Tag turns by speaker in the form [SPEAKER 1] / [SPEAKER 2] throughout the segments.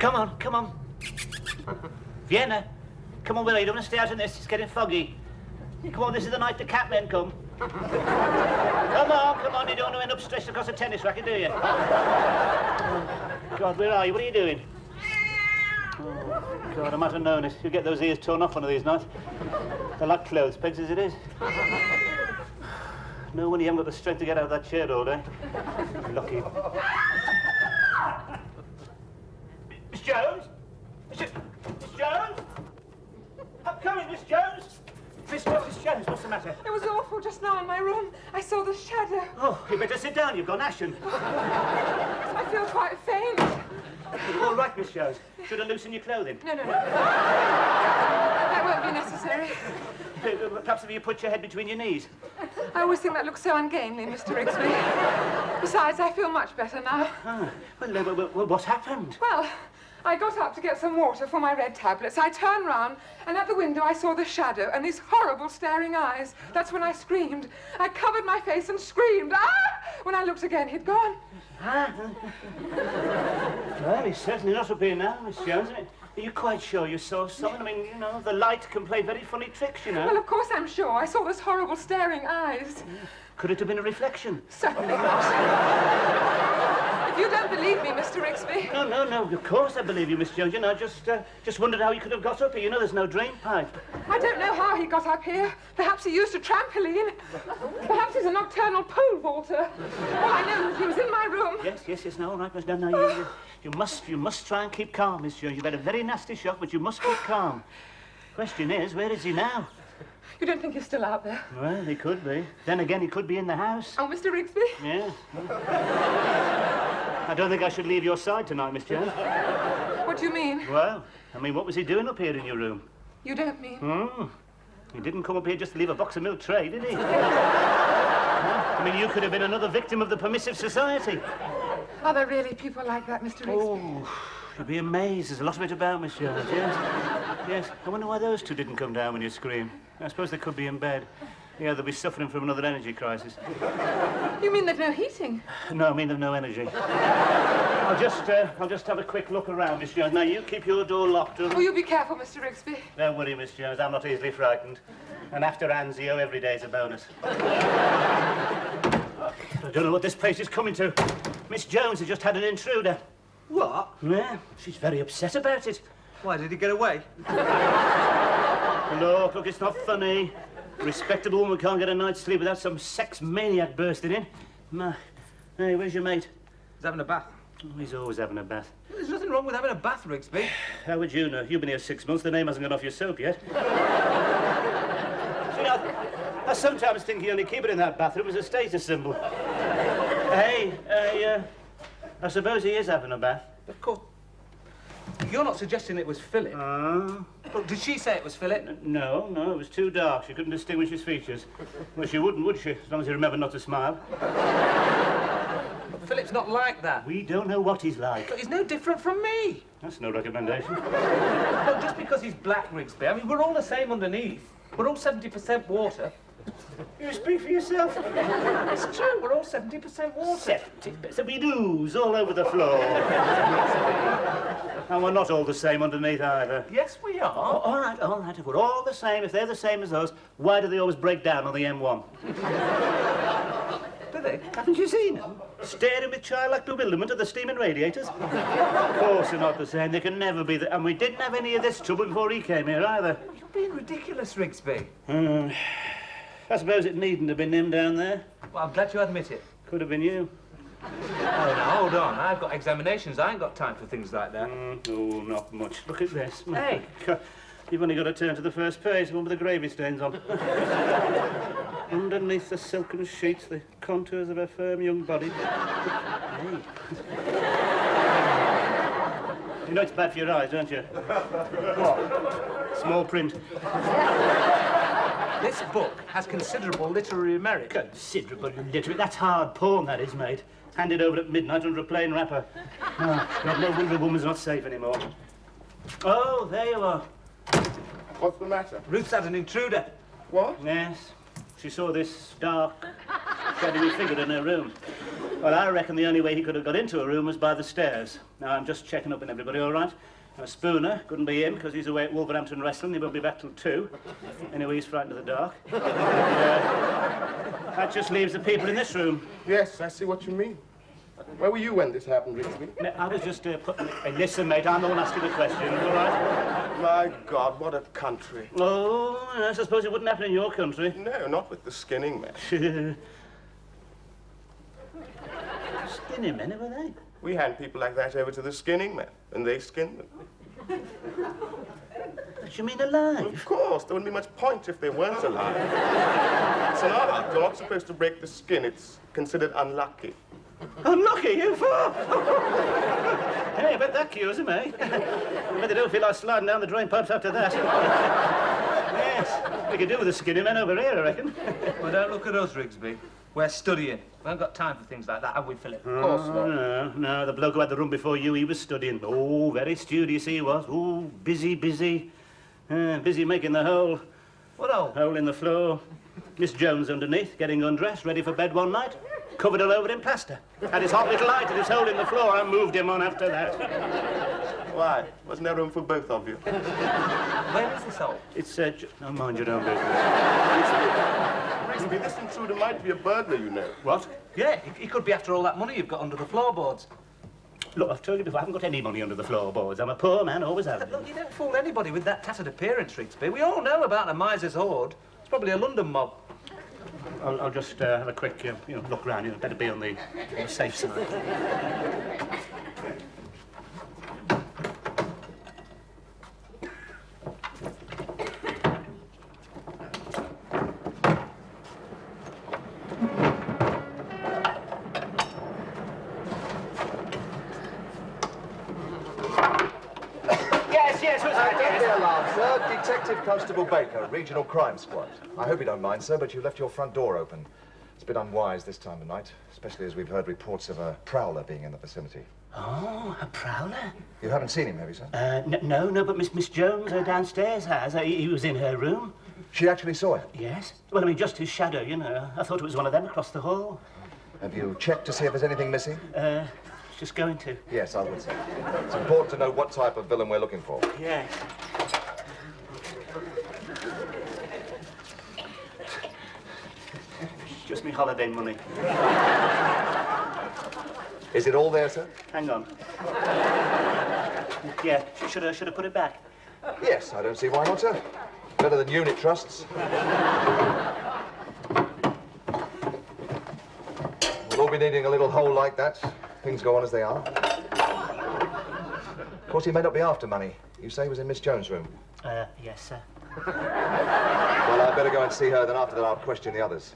[SPEAKER 1] Come on, come on. Vienna, come on, Willie, you don't want to stay out in this. It's getting foggy. Come on, this is the night the catmen come. Come on, you don't want to end up stretched across a tennis racket, do you? God, where are you? What are you doing? Oh, God, I might have known it. You'll get those ears torn off one of these nights. They're like clothespins as it is. No wonder you haven't got the strength to get out of that chair all day. Lucky. Miss Jones? Miss Jones? I'm coming, Miss Jones. Miss Jones, what's the matter?
[SPEAKER 2] It was awful just now in my room. I saw the shadow.
[SPEAKER 1] Oh, you better sit down. You've gone ashen.
[SPEAKER 2] I feel quite faint.
[SPEAKER 1] All right, Miss Jones. Should I loosen your clothing?
[SPEAKER 2] No. That won't be necessary.
[SPEAKER 1] Perhaps if you put your head between your knees.
[SPEAKER 2] I always think that looks so ungainly, Mr. Rigsby. Besides, I feel much better now.
[SPEAKER 1] Ah, well, what happened?
[SPEAKER 2] Well, I got up to get some water for my red tablets. I turned round, and at the window I saw the shadow and these horrible staring eyes. That's when I screamed. I covered my face and screamed. Ah! When I looked again, he'd gone.
[SPEAKER 1] Ah. Well, he's certainly not up here now, Miss Jones. I mean, are you quite sure you saw someone? I mean, you know, the light can play very funny tricks, you know.
[SPEAKER 2] Well, of course I'm sure. I saw those horrible staring eyes.
[SPEAKER 1] Could it have been a reflection?
[SPEAKER 2] Certainly not. If you don't believe me, Mr. Rigsby.
[SPEAKER 1] No, of course I believe you, Miss Jones. You know, just wondered how he could have got up here. You know, there's no drain pipe.
[SPEAKER 2] I don't know how he got up here. Perhaps he used a trampoline. Perhaps he's a nocturnal pole vaulter. All I know is he was in my room.
[SPEAKER 1] Yes, no, all right, Miss. No, you must try and keep calm, Miss Jones. You've had a very nasty shock, but you must keep calm. Question is, where is he now?
[SPEAKER 2] You don't think he's still out there?
[SPEAKER 1] Well, he could be. Then again, he could be in the house.
[SPEAKER 2] Oh, Mr. Rigsby?
[SPEAKER 1] Yeah. I don't think I should leave your side tonight, Miss Jones.
[SPEAKER 2] What do you mean?
[SPEAKER 1] Well, I mean, what was he doing up here in your room?
[SPEAKER 2] You don't mean?
[SPEAKER 1] He didn't come up here just to leave a box of milk tray, did he? I mean, you could have been another victim of the permissive society.
[SPEAKER 2] Are there really people like that, Mr. Rigsby?
[SPEAKER 1] Oh, you'd be amazed. There's a lot of it about, Miss Jones, yes. I wonder why those two didn't come down when you screamed. I suppose they could be in bed. Yeah, they'll be suffering from another energy crisis.
[SPEAKER 2] You mean they've no heating?
[SPEAKER 1] No, I mean they've no energy. I'll just have a quick look around, Miss Jones. Now, you keep your door locked.
[SPEAKER 2] Oh, you be careful, Mr. Rigsby.
[SPEAKER 1] Don't worry, Miss Jones. I'm not easily frightened. And after Anzio, every day's a bonus. I don't know what this place is coming to. Miss Jones has just had an intruder.
[SPEAKER 3] What?
[SPEAKER 1] Yeah, she's very upset about it.
[SPEAKER 3] Why, did he get away?
[SPEAKER 1] Look, it's not funny. A respectable woman can't get a night's sleep without some sex maniac bursting in. Ma, hey, where's your mate?
[SPEAKER 3] He's having a bath.
[SPEAKER 1] Oh, he's always having a bath.
[SPEAKER 3] There's nothing wrong with having a bath, Rigsby.
[SPEAKER 1] How would you know? You've been here 6 months. The name hasn't gone off your soap yet. See, I sometimes think you only keep it in that bathroom as a status symbol. Hey, I suppose he is having a bath.
[SPEAKER 3] Of course. You're not suggesting it was Philip? Look, did she say it was Philip?
[SPEAKER 1] No, it was too dark. She couldn't distinguish his features. Well, she wouldn't, would she? As long as he remembered not to smile.
[SPEAKER 3] But Philip's not like that.
[SPEAKER 1] We don't know what he's like.
[SPEAKER 3] But he's no different from me.
[SPEAKER 1] That's no recommendation.
[SPEAKER 3] Look, just because he's black, Rigsby, I mean, we're all the same underneath. We're all 70% water.
[SPEAKER 1] You speak for yourself.
[SPEAKER 3] It's true, we're all 70% water.
[SPEAKER 1] 70%. We ooze all over the floor. And we're not all the same underneath either.
[SPEAKER 3] Yes, we are.
[SPEAKER 1] Oh, all right. If we're all the same, if they're the same as us, why do they always break down on the M1?
[SPEAKER 3] Do they?
[SPEAKER 1] Haven't you seen them? Staring with childlike bewilderment at the steaming radiators? Of course they're not the same. They can never be the... And we didn't have any of this trouble before he came here, either.
[SPEAKER 3] You're being ridiculous, Rigsby.
[SPEAKER 1] I suppose it needn't have been him down there.
[SPEAKER 3] Well, I'm glad you admit it.
[SPEAKER 1] Could have been you.
[SPEAKER 3] Oh, now, hold on. I've got examinations. I ain't got time for things like that.
[SPEAKER 1] Oh, not much. Look at this.
[SPEAKER 3] Hey.
[SPEAKER 1] You've only got to turn to the first page, the one with the gravy stains on. Underneath the silken sheets, the contours of her firm young body. Hey. You know it's bad for your eyes, don't you? What? Small print.
[SPEAKER 3] This book has considerable literary merit.
[SPEAKER 1] Considerable literary. That's hard porn, that is, mate. Handed over at midnight under a plain wrapper. Oh, God, no wonder a woman's not safe anymore. Oh, there you are.
[SPEAKER 4] What's the matter?
[SPEAKER 3] Ruth's had an intruder.
[SPEAKER 4] What?
[SPEAKER 1] Yes. She saw this dark, shadowy figure in her room. Well, I reckon the only way he could have got into a room was by the stairs. Now, I'm just checking up on everybody, all right? Now, Spooner couldn't be in because he's away at Wolverhampton wrestling. He won't be back till 2. Anyway, he's frightened of the dark. That just leaves the people in this room.
[SPEAKER 4] Yes, I see what you mean. Where were you when this happened, Rigsby?
[SPEAKER 1] No, I was just putting... Hey, listen, mate, I'm the one asking the question, all right?
[SPEAKER 4] My God, what a country.
[SPEAKER 1] Oh, I suppose it wouldn't happen in your country.
[SPEAKER 4] No, not with the skinning men.
[SPEAKER 1] Skinny men, were they?
[SPEAKER 4] We hand people like that over to the skinning men, and they skin them.
[SPEAKER 1] What, you mean alive?
[SPEAKER 4] Of course, there wouldn't be much point if they weren't alive. It's an art. You're not supposed to break the skin. It's considered unlucky.
[SPEAKER 1] Unlucky, you fool! Hey, I bet that cures him, eh? I bet they don't feel like sliding down the drain pipes after that. Yes, we could do with the skinny men over here, I reckon.
[SPEAKER 3] Well, don't look at us, Rigsby. We're studying. We haven't got time for things like that, have we, Philip?
[SPEAKER 4] Of course not.
[SPEAKER 1] No, the bloke who had the room before you, he was studying. Oh, very studious he was. Oh, busy. Busy making the hole.
[SPEAKER 3] What hole?
[SPEAKER 1] Hole in the floor. Miss Jones underneath, getting undressed, ready for bed one night. Covered all over in plaster. Had his hot little eye to this hole in the floor. I moved him on after that.
[SPEAKER 4] Why? Wasn't there room for both of you?
[SPEAKER 3] Where is this hole?
[SPEAKER 1] It's, oh, mind your own business.
[SPEAKER 4] Rigsby, this intruder might be a burglar, you know.
[SPEAKER 1] What?
[SPEAKER 3] Yeah, he could be after all that money you've got under the floorboards.
[SPEAKER 1] Look, I've told you before, I haven't got any money under the floorboards. I'm a poor man, always have been.
[SPEAKER 3] Look, you don't fool anybody with that tattered appearance, Rigsby. We all know about the miser's hoard. It's probably a London mob.
[SPEAKER 1] I'll just have a quick, look round. Better be on the safe side. Yes, what's that?
[SPEAKER 5] Don't be alarmed, sir. Detective Constable Baker, Regional Crime Squad. I hope you don't mind, sir, but you left your front door open. It's a bit unwise this time of night, especially as we've heard reports of a prowler being in the vicinity.
[SPEAKER 1] Oh, a prowler?
[SPEAKER 5] You haven't seen him, have you, sir?
[SPEAKER 1] No, but Miss Jones downstairs has. He was in her room.
[SPEAKER 5] She actually saw him?
[SPEAKER 1] Yes. Well, I mean, just his shadow, I thought it was one of them across the hall.
[SPEAKER 5] Have you checked to see if there's anything missing?
[SPEAKER 1] Just going to.
[SPEAKER 5] Yes, I would say. It's important to know what type of villain we're looking for.
[SPEAKER 1] Yes. Just me holiday money.
[SPEAKER 5] Is it all there, sir?
[SPEAKER 1] Hang on. Yeah, should I put it back?
[SPEAKER 5] Yes, I don't see why not, sir. Better than unit trusts. We'll all be needing a little hole like that. Things go on as they are. Of course, he may not be after money. You say he was in Miss Jones' room?
[SPEAKER 1] Yes, sir.
[SPEAKER 5] Well, I'd better go and see her, then after that I'll question the others.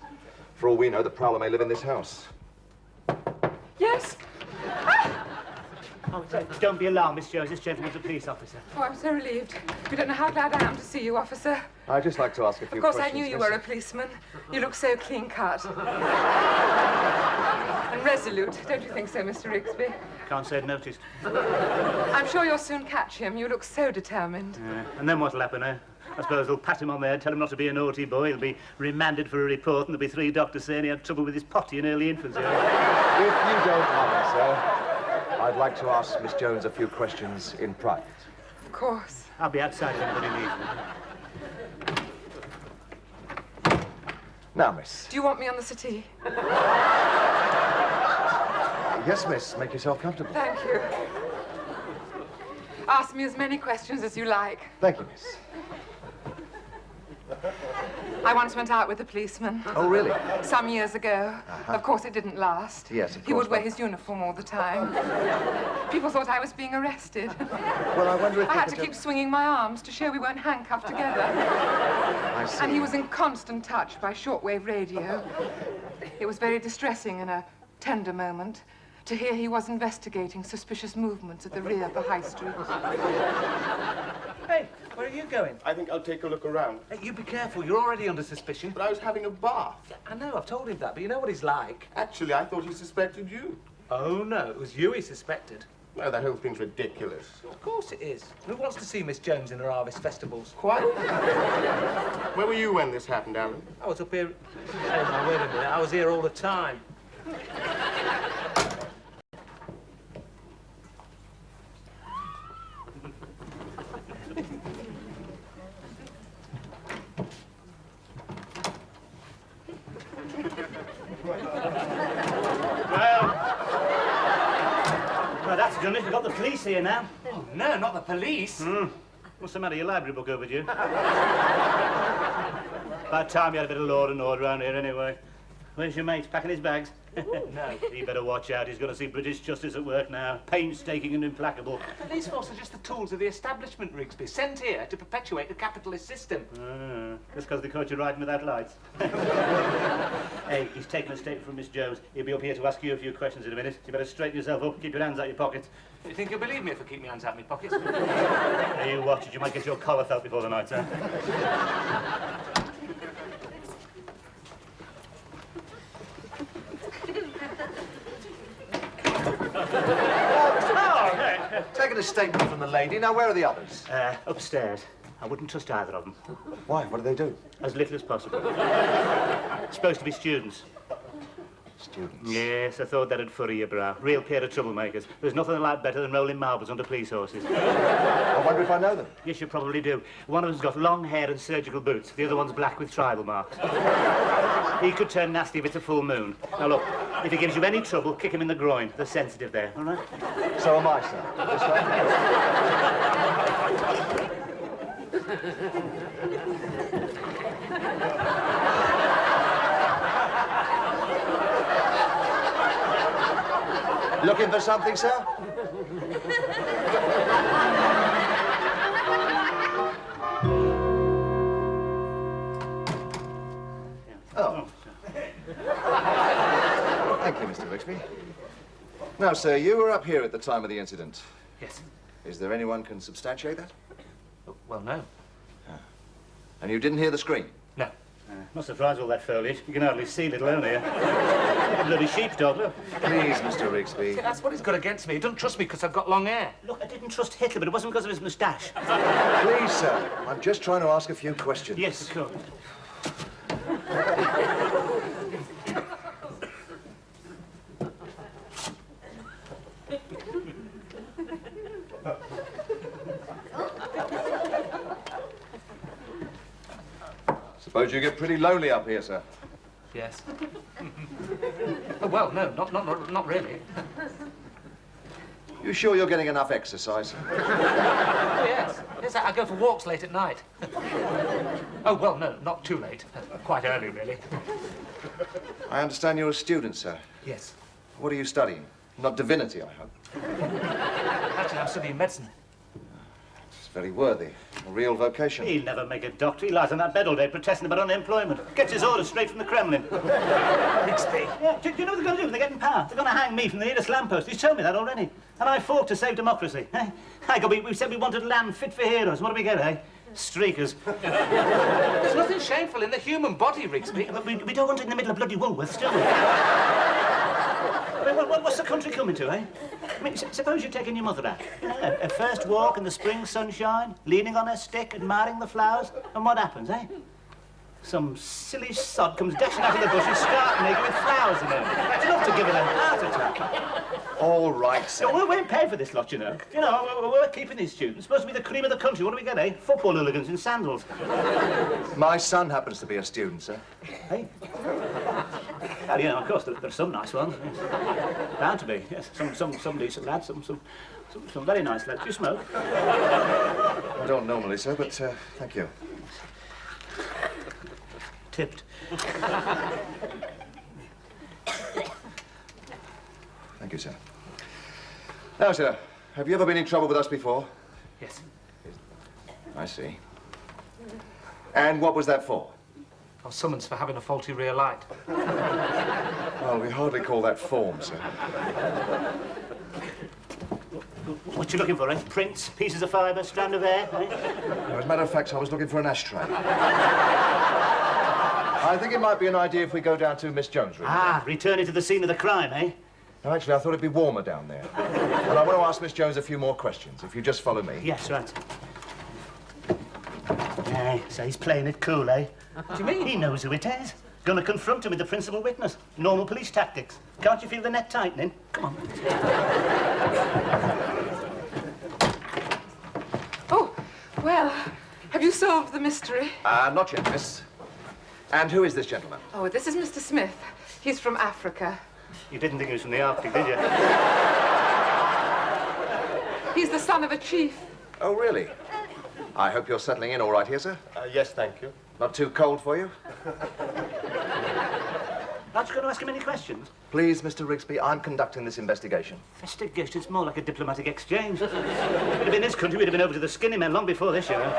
[SPEAKER 5] For all we know, the prowler may live in this house.
[SPEAKER 2] Yes?
[SPEAKER 1] Oh, don't be alarmed, Miss Jones. This gentleman's a police officer.
[SPEAKER 2] Oh, I'm so relieved. You don't know how glad I am to see you, officer.
[SPEAKER 5] I'd just like to ask a few
[SPEAKER 2] Of course,
[SPEAKER 5] questions.
[SPEAKER 2] I knew you
[SPEAKER 5] miss.
[SPEAKER 2] were a policeman. You look so clean-cut. And resolute, don't you think so, Mr. Rigsby?
[SPEAKER 1] Can't say I'd noticed.
[SPEAKER 2] I'm sure you'll soon catch him. You look so determined.
[SPEAKER 1] And then what'll happen, eh? I suppose they'll pat him on the head, tell him not to be a naughty boy. He'll be remanded for a report, and there'll be 3 doctors saying he had trouble with his potty in early infancy.
[SPEAKER 5] If you don't mind, sir, I'd like to ask Miss Jones a few questions in private.
[SPEAKER 2] Of course.
[SPEAKER 1] I'll be outside if anybody needs me.
[SPEAKER 5] Now, miss.
[SPEAKER 2] Do you want me on the settee?
[SPEAKER 5] Yes, miss. Make yourself comfortable.
[SPEAKER 2] Thank you. Ask me as many questions as you like.
[SPEAKER 5] Thank you, miss.
[SPEAKER 2] I once went out with a policeman.
[SPEAKER 5] Oh, really?
[SPEAKER 2] Some years ago. Of course, it didn't last.
[SPEAKER 5] Yes, of
[SPEAKER 2] He would
[SPEAKER 5] course,
[SPEAKER 2] wear
[SPEAKER 5] but-
[SPEAKER 2] his uniform all the time. People thought I was being arrested.
[SPEAKER 5] Well, I wonder if
[SPEAKER 2] I
[SPEAKER 5] you
[SPEAKER 2] had
[SPEAKER 5] could
[SPEAKER 2] to keep swinging my arms to show we weren't handcuffed together.
[SPEAKER 5] I see.
[SPEAKER 2] And he was in constant touch by shortwave radio. It was very distressing in a tender moment to hear he was investigating suspicious movements at the rear of the high street.
[SPEAKER 3] Hey, where are you going?
[SPEAKER 4] I think I'll take a look around.
[SPEAKER 3] Hey, you be careful. You're already under suspicion.
[SPEAKER 4] But I was having a bath.
[SPEAKER 3] I know, I've told him that, but you know what he's like.
[SPEAKER 4] Actually, I thought he suspected you.
[SPEAKER 3] Oh, no, it was you he suspected.
[SPEAKER 4] No, that whole thing's ridiculous.
[SPEAKER 3] Of course it is. Who wants to see Miss Jones in her harvest festivals?
[SPEAKER 4] Quite. Where were you when this happened, Alan?
[SPEAKER 3] I was up here... Hey, now, wait a minute. I was here all the time.
[SPEAKER 1] Well, that's done it. We've got the police here now.
[SPEAKER 3] Oh, no, not the police.
[SPEAKER 1] What's the matter? Your library book over you? About time you had a bit of law and order around here, anyway. Where's your mate? Packing his bags?
[SPEAKER 3] No.
[SPEAKER 1] He better watch out. He's going to see British justice at work now. Painstaking and implacable.
[SPEAKER 3] The police force are just the tools of the establishment, Rigsby, sent here to perpetuate the capitalist system.
[SPEAKER 1] Just because they caught you riding without lights. Hey, he's taken a statement from Miss Jones. He'll be up here to ask you a few questions in a minute. You better straighten yourself up. Keep your hands out your pockets.
[SPEAKER 3] You think you'll believe me if I keep my hands out of my pockets?
[SPEAKER 1] Hey, you watch it. You might get your collar felt before the night's out.
[SPEAKER 5] Taking a statement from the lady. Now, where are the others?
[SPEAKER 1] Upstairs. I wouldn't trust either of them.
[SPEAKER 5] Why? What do they do?
[SPEAKER 1] As little as possible. Supposed to be students.
[SPEAKER 5] Students.
[SPEAKER 1] Yes, I thought that'd furrow your brow. Real pair of troublemakers. There's nothing they like better than rolling marbles under police horses.
[SPEAKER 5] I wonder if I know them.
[SPEAKER 1] Yes, you probably do. One of them's got long hair and surgical boots. The other one's black with tribal marks. He could turn nasty if it's a full moon. Now, look, if he gives you any trouble, kick him in the groin. They're sensitive there, all right?
[SPEAKER 5] So am I, sir. This way? Looking for something, sir? Oh. Thank you, Mr. Rigsby. Now, sir, you were up here at the time of the incident.
[SPEAKER 3] Yes.
[SPEAKER 5] Is there anyone can substantiate that?
[SPEAKER 3] Well, no.
[SPEAKER 5] And you didn't hear the scream?
[SPEAKER 3] No.
[SPEAKER 1] Not surprised all that foliage. You can hardly see, let alone here. Like a bloody sheepdog, look.
[SPEAKER 5] Please, Mr. Rigsby.
[SPEAKER 3] That's what he's got against me. He doesn't trust me because I've got long hair.
[SPEAKER 1] Look, I didn't trust Hitler, but it wasn't because of his moustache.
[SPEAKER 5] Please, sir. I'm just trying to ask a few questions.
[SPEAKER 1] Yes, of course.
[SPEAKER 5] Suppose you get pretty lonely up here, sir.
[SPEAKER 3] Yes. Oh, well, no, not really.
[SPEAKER 5] You sure you're getting enough exercise?
[SPEAKER 3] Oh, yes. Yes, I go for walks late at night. Oh, well, no, not too late. Quite early, really.
[SPEAKER 5] I understand you're a student, sir.
[SPEAKER 3] Yes.
[SPEAKER 5] What are you studying? Not divinity, I hope.
[SPEAKER 3] Actually, I'm studying medicine.
[SPEAKER 5] It's very worthy. A real vocation.
[SPEAKER 1] He'll never make a doctor. He lies on that bed all day protesting about unemployment. Gets his orders straight from the Kremlin.
[SPEAKER 3] Rigsby.
[SPEAKER 1] Yeah, do you know what they're going to do when they get in power? They're going to hang me from the nearest lamppost. He's told me that already. And I fought to save democracy. Eh? We said we wanted land fit for heroes. What do we get, eh? Streakers.
[SPEAKER 3] There's nothing shameful in the human body, Rigsby.
[SPEAKER 1] But we don't want it in the middle of bloody Woolworths, do we? What's the country coming to, eh? I mean, suppose you're taking your mother out. You know, a first walk in the spring sunshine, leaning on her stick, admiring the flowers, and what happens, eh? Some silly sod comes dashing out of the bushes, stark naked with flowers in her. It's enough to give her a heart attack.
[SPEAKER 5] All right, sir.
[SPEAKER 1] No, we ain't paid for this lot, you know. You know, we're keeping these students. Supposed to be the cream of the country. What do we get, eh? Football hooligans in sandals.
[SPEAKER 5] My son happens to be a student, sir.
[SPEAKER 1] Hey? Well, you know, of course, there are some nice ones. Yes. Bound to be, yes. Some decent lads, some very nice lads. Do you smoke?
[SPEAKER 5] I don't normally, sir, but thank you.
[SPEAKER 1] Tipped.
[SPEAKER 5] Thank you, sir. Now, sir, have you ever been in trouble with us before?
[SPEAKER 3] Yes.
[SPEAKER 5] I see. And what was that for?
[SPEAKER 3] I was summoned for having a faulty rear light.
[SPEAKER 5] Well, we hardly call that form, sir.
[SPEAKER 1] What you looking for, eh? Prints, pieces of fibre, strand of hair, eh?
[SPEAKER 5] As a matter of fact, I was looking for an ashtray. I think it might be an idea if we go down to Miss Jones' room.
[SPEAKER 1] Ah, returning to the scene of the crime, eh?
[SPEAKER 5] No, actually, I thought it'd be warmer down there. But I want to ask Miss Jones a few more questions, if you just follow me.
[SPEAKER 1] Yes, right. Eh, so he's playing it cool, eh?
[SPEAKER 3] What do you mean?
[SPEAKER 1] He knows who it is. Gonna confront him with the principal witness. Normal police tactics. Can't you feel the net tightening? Come on.
[SPEAKER 2] Oh, well, have you solved the mystery?
[SPEAKER 5] Not yet, miss. And who is this gentleman?
[SPEAKER 2] Oh, this is Mr. Smith. He's from Africa.
[SPEAKER 1] You didn't think he was from the Arctic, did you?
[SPEAKER 2] He's the son of a chief.
[SPEAKER 5] Oh, really? I hope you're settling in all right here, sir.
[SPEAKER 4] Yes, thank you.
[SPEAKER 5] Not too cold for you?
[SPEAKER 1] Aren't you going to ask him any questions?
[SPEAKER 5] Please, Mr. Rigsby, I'm conducting this investigation.
[SPEAKER 1] Investigation, it's more like a diplomatic exchange. If we'd have been this country, we'd have been over to the skinny men long before this, you know.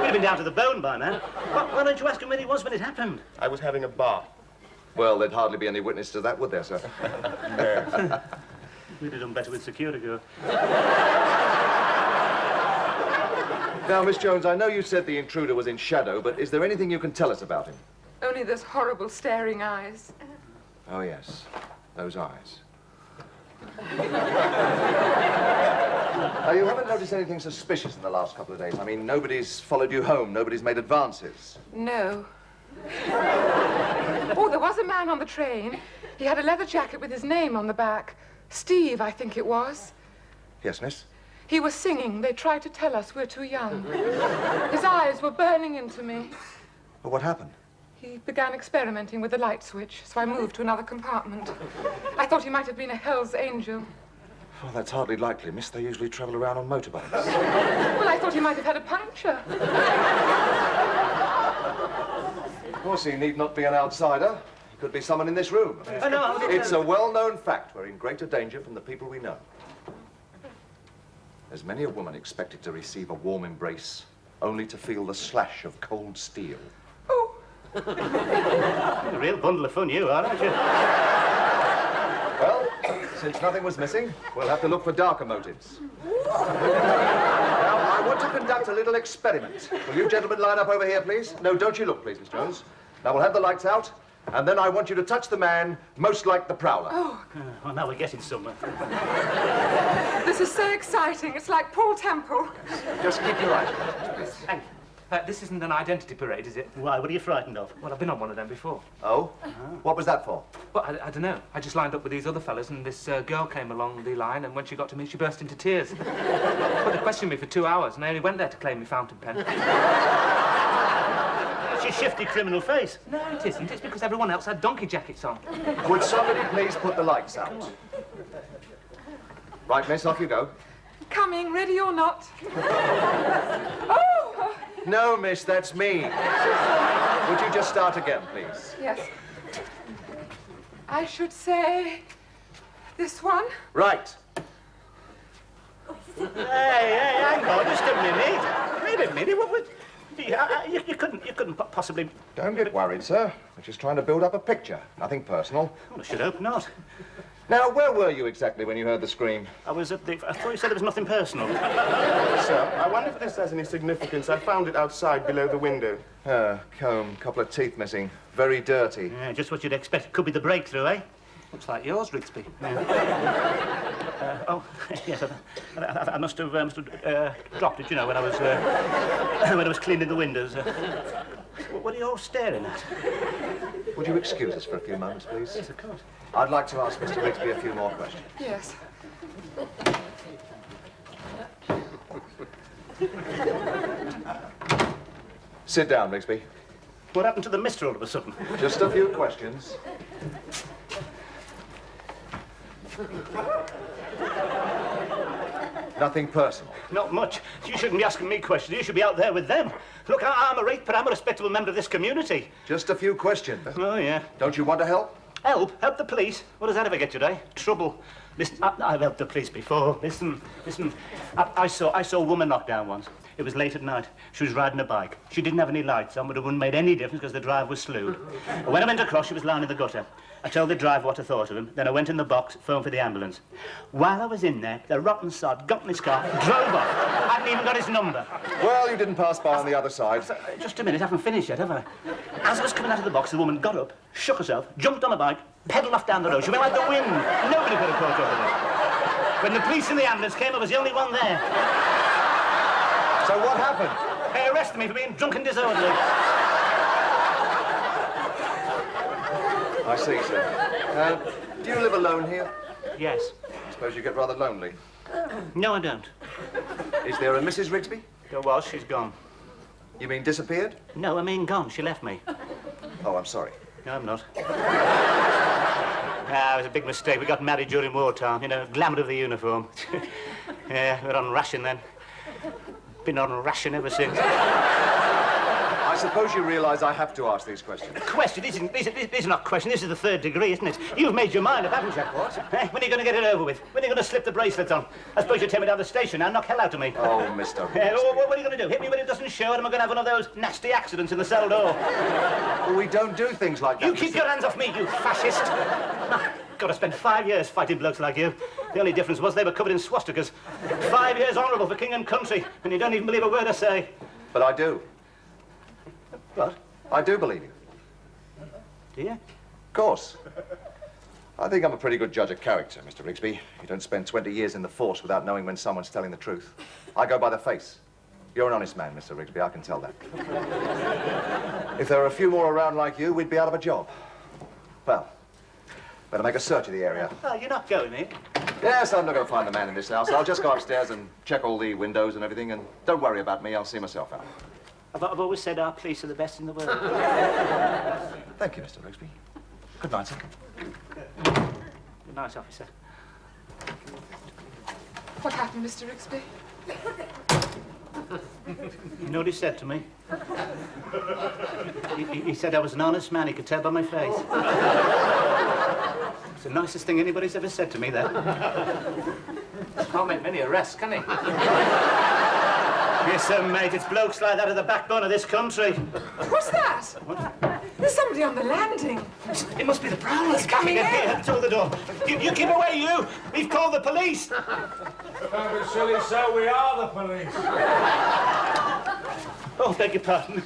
[SPEAKER 1] We'd have been down to the bone by now. Why don't you ask him where he was when it happened?
[SPEAKER 4] I was having a bath.
[SPEAKER 5] Well, there'd hardly be any witness to that, would there, sir?
[SPEAKER 1] We'd have done better with Securigo.
[SPEAKER 5] Now, Miss Jones, I know you said the intruder was in shadow, but is there anything you can tell us about him?
[SPEAKER 2] Only those horrible staring eyes.
[SPEAKER 5] Oh, yes. Those eyes. Now, you haven't noticed anything suspicious in the last couple of days. I mean, nobody's followed you home. Nobody's made advances.
[SPEAKER 2] No. Oh, there was a man on the train. He had a leather jacket with his name on the back. Steve, I think it was.
[SPEAKER 5] Yes, miss?
[SPEAKER 2] He was singing. They tried to tell us we're too young. His eyes were burning into me.
[SPEAKER 5] Well, what happened?
[SPEAKER 2] He began experimenting with the light switch, so I moved to another compartment. I thought he might have been a Hell's Angel.
[SPEAKER 5] Oh, that's hardly likely, miss. They usually travel around on motorbikes.
[SPEAKER 2] Well, I thought he might have had a puncture.
[SPEAKER 5] Of course, he need not be an outsider. He could be someone in this room.
[SPEAKER 1] Oh, no,
[SPEAKER 5] It's a well-known fact. We're in greater danger from the people we know. There's many a woman expected to receive a warm embrace, only to feel the slash of cold steel.
[SPEAKER 2] Oh,
[SPEAKER 1] a real bundle of fun you are, aren't you?
[SPEAKER 5] Well, since nothing was missing, we'll have to look for darker motives. Now, I want to conduct a little experiment. Will you gentlemen line up over here, please? No, don't you look, please, Miss Jones. Now, we'll have the lights out, and then I want you to touch the man most like the Prowler.
[SPEAKER 1] Well, now we're getting somewhere.
[SPEAKER 2] this is so exciting. It's like Paul Temple.
[SPEAKER 5] Just keep your eyes closed, please.
[SPEAKER 3] Thank you. This isn't an identity parade, is it?
[SPEAKER 1] Why, what are you frightened of?
[SPEAKER 3] Well, I've been on one of them before.
[SPEAKER 5] Oh? What was that for?
[SPEAKER 3] Well, I don't know. I just lined up with these other fellas, and this girl came along the line, and when she got to me, she burst into tears. Well, they questioned me for 2 hours, and I only went there to claim my fountain pen.
[SPEAKER 1] It's your shifty criminal face.
[SPEAKER 3] No, it isn't. It's because everyone else had donkey jackets on.
[SPEAKER 5] Would somebody please put the lights out? Right, miss, off you go.
[SPEAKER 2] Coming, ready or not. Oh!
[SPEAKER 5] No, miss, that's me. Would you just start again, please?
[SPEAKER 2] Yes. I should say this one.
[SPEAKER 5] Right.
[SPEAKER 1] Hey, hang on, just a minute. Wait a minute, what would... You couldn't possibly...
[SPEAKER 5] Don't get worried, sir. We're just trying to build up a picture. Nothing personal.
[SPEAKER 1] Well, I should hope not.
[SPEAKER 5] Now, where were you exactly when you heard the scream?
[SPEAKER 1] I thought you said there was nothing personal.
[SPEAKER 4] Sir, I wonder if this has any significance. I found it outside below the window.
[SPEAKER 5] Comb, couple of teeth missing. Very dirty.
[SPEAKER 1] Yeah, just what you'd expect. Could be the breakthrough, eh?
[SPEAKER 3] Looks like yours, Rigsby.
[SPEAKER 1] Oh, yes, I must have dropped it, you know, when I was cleaning the windows. What are you all staring at?
[SPEAKER 5] Would you excuse us for a few moments, please?
[SPEAKER 1] Yes, of course.
[SPEAKER 5] I'd like to ask Mr. Rigsby a few more questions.
[SPEAKER 2] Yes.
[SPEAKER 5] Sit down, Rigsby.
[SPEAKER 1] What happened to the mister all of a sudden?
[SPEAKER 5] Just a few questions. Nothing personal.
[SPEAKER 1] Not much. You shouldn't be asking me questions. You should be out there with them. Look, I'm a rate, but I'm a respectable member of this community.
[SPEAKER 5] Just a few questions.
[SPEAKER 1] Oh, yeah.
[SPEAKER 5] Don't you want to help?
[SPEAKER 1] Help? Help the police? What does that ever get you, eh? Trouble. Listen, I've helped the police before. Listen. I saw a woman knocked down once. It was late at night. She was riding a bike. She didn't have any lights on, but it wouldn't have made any difference because the driver was slewed. When I went across, she was lying in the gutter. I told the driver what I thought of him. Then I went in the box, phoned for the ambulance. While I was in there, the rotten sod got in his car, drove off. I hadn't even got his number.
[SPEAKER 5] Well, you didn't pass by on the other side.
[SPEAKER 1] Just a minute, I haven't finished yet, have I? As I was coming out of the box, the woman got up, shook herself, jumped on a bike, pedalled off down the road. She went like the wind. Nobody could have caught up with her. When the police and the ambulance came, I was the only one there.
[SPEAKER 5] So what happened?
[SPEAKER 1] They arrested me for being drunk and disorderly.
[SPEAKER 5] I see, sir. Do you live alone here?
[SPEAKER 1] Yes.
[SPEAKER 5] I suppose you get rather lonely.
[SPEAKER 1] No, I don't.
[SPEAKER 5] Is there a Mrs. Rigsby?
[SPEAKER 1] There was, she's gone.
[SPEAKER 5] You mean disappeared?
[SPEAKER 1] No, I mean gone. She left me.
[SPEAKER 5] Oh, I'm sorry.
[SPEAKER 1] No, I'm not. Ah, it was a big mistake. We got married during wartime, you know, glamour of the uniform. Yeah, we were on ration then. Been on ration ever since.
[SPEAKER 5] I suppose you realise I have to ask these questions.
[SPEAKER 1] Question? These are not questions. This is the third degree, isn't it? You've made your mind up, haven't you? What? When are you going to get it over with? When are you going to slip the bracelets on? I suppose you'll take me down the station now and knock hell out of me.
[SPEAKER 5] Oh, Mr.
[SPEAKER 1] What are you going to do? Hit me when it doesn't show, and am I going to have one of those nasty accidents in the cell door?
[SPEAKER 5] Well, we don't do things like that.
[SPEAKER 1] You keep your hands off me, you fascist! God, I spent 5 years fighting blokes like you. The only difference was they were covered in swastikas. 5 years honourable for king and country, and you don't even believe a word I say.
[SPEAKER 5] But I do.
[SPEAKER 1] What?
[SPEAKER 5] I do believe you.
[SPEAKER 1] Do you?
[SPEAKER 5] Of course. I think I'm a pretty good judge of character, Mr. Rigsby. You don't spend 20 years in the force without knowing when someone's telling the truth. I go by the face. You're an honest man, Mr. Rigsby, I can tell that. If there were a few more around like you, we'd be out of a job. Well, better make a search of the area.
[SPEAKER 1] Oh, you're not going, eh?
[SPEAKER 5] Yes, I'm not going to find the man in this house. I'll just go upstairs and check all the windows and everything, and don't worry about me, I'll see myself out.
[SPEAKER 1] I've always said our police are the best in the world.
[SPEAKER 5] Thank you, Mr. Rigsby. Good night, sir.
[SPEAKER 1] Good night, officer.
[SPEAKER 2] What happened, Mr. Rigsby?
[SPEAKER 1] You know what he said to me? He said I was an honest man, he could tell by my face. It's the nicest thing anybody's ever said to me, that.
[SPEAKER 3] Can't make many arrests, can he?
[SPEAKER 1] Yes, sir, mate, it's blokes like that are the backbone of this country.
[SPEAKER 2] What's that?
[SPEAKER 1] What?
[SPEAKER 2] There's somebody on the landing.
[SPEAKER 1] It must be the Prowlers
[SPEAKER 2] coming in.
[SPEAKER 1] Here, through the door. You keep away, you! We've called the police!
[SPEAKER 6] Don't be silly, sir, we are the police.
[SPEAKER 1] Oh, beg your pardon.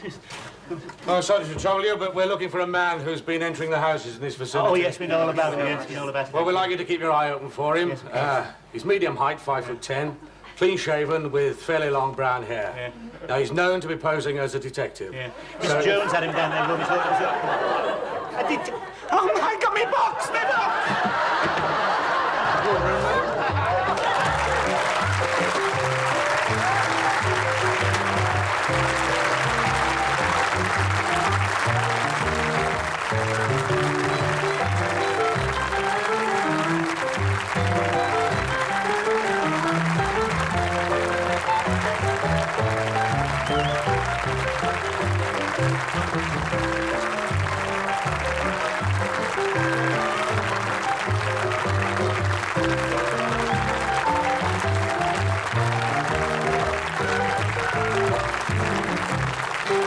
[SPEAKER 6] Oh, sorry to trouble you, but we're looking for a man who's been entering the houses in this vicinity.
[SPEAKER 1] Oh, yes, we know all about it, yes, we know all about it.
[SPEAKER 6] Well, we'd like you to keep your eye open for him.
[SPEAKER 1] Yes.
[SPEAKER 6] He's medium height, 5'10", clean-shaven, with fairly long brown hair.
[SPEAKER 1] Yeah.
[SPEAKER 6] Now, he's known to be posing as a detective.
[SPEAKER 1] Yeah. Miss Jones had him down there, rubbish. I did... Oh, my God, me box! Me box!